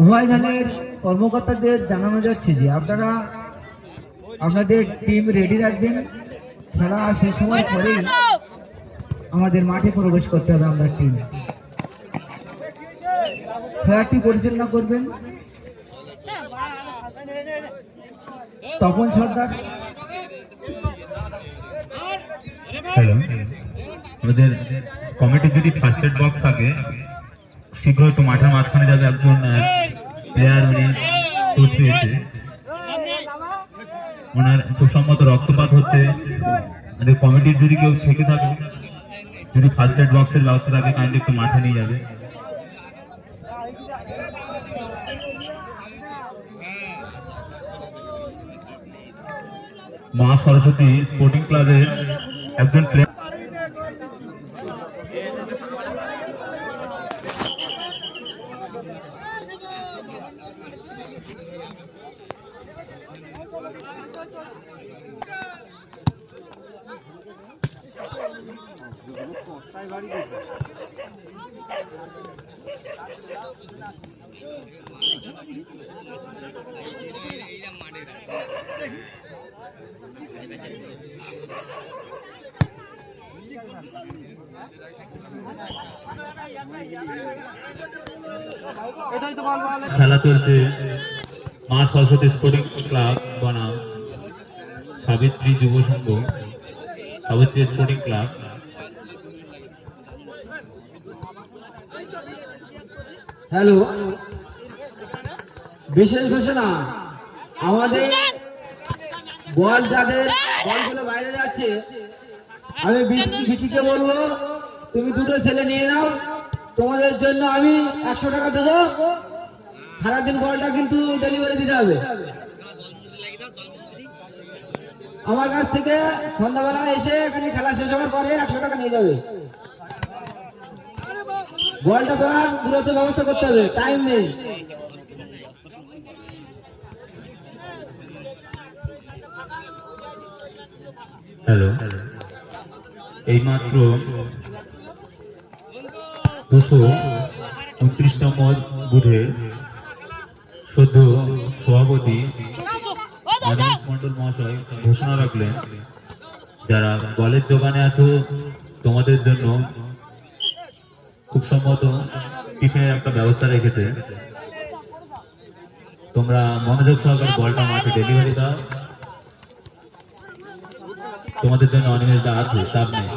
উভয় দলের কর্মকর্তাদের জানানো যাচ্ছে যে আপনারা আপনাদের টিম রেডি রাখবেন। খেলা শেষ হওয়ার পরেই আমাদের মাঠে প্রবেশ করতে হবে। আমরা টিম খেলাটি পরিচালনা করবেন তপন সর্দার। হ্যালো, আমাদের কমিটির যদি ফার্স্ট এড বক্স থাকে শীঘ্রই তো মাঠের মাঝখানে যাবে একজন প্লেয়ার, উনি চোট পেয়েছে, ওনার খুব সম্ভবত রক্তপাত হচ্ছে। আমাদের কমিটির যদি কেউ থেকে থাকে, যদি ফার্স্ট এড বক্সের ব্যবস্থা থাকে কাইন্ডলি একটু মাঠে নিয়ে যাবে। মা সরস্বতী স্পোর্টিং ক্লাবের একজন প্লেয়ার খেলা চলছে মা সরস্বতী স্পোর্টিং ক্লাব বনাম সাবিত্রী যুব সংঘ, সাবিত্রী স্পোর্টিং ক্লাব। হ্যালো, বিশেষ ঘোষণা, আমাদের বল যাদের বলগুলো বাইরে যাচ্ছে, আমি বিটিকে বলবো তুমি দুটো ছেলে নিয়ে নাও, তোমাদের জন্য আমি 100 টাকা দেবো। সারাদিন বলটা কিন্তু ডেলিভারি দিতে হবে। আমার কাছ থেকে সন্ধ্যাবেলা এসে এখানে খেলা শেষ হওয়ার পরে 100 টাকা নিয়ে যাবে। বলটা ধরার দূরত্ব ব্যবস্থা করতে হবে, টাইম নেই। হ্যালো, এইমাত্র 229তম বুথের সদ্য সভাপতি আদানিশ মন্ডল মহাশয় ঘোষণা রাখলেন, যারা বলের দোকানে আছো তোমাদের জন্য খুব সম্ভবত টিফিনের একটা ব্যবস্থা রেখেছে। তোমরা মনোযোগ সহকারে বলটা মাঠে ডেলিভারি দাও, তোমাদের জন্য অনিমেষ দা আছে, চাপ নেই।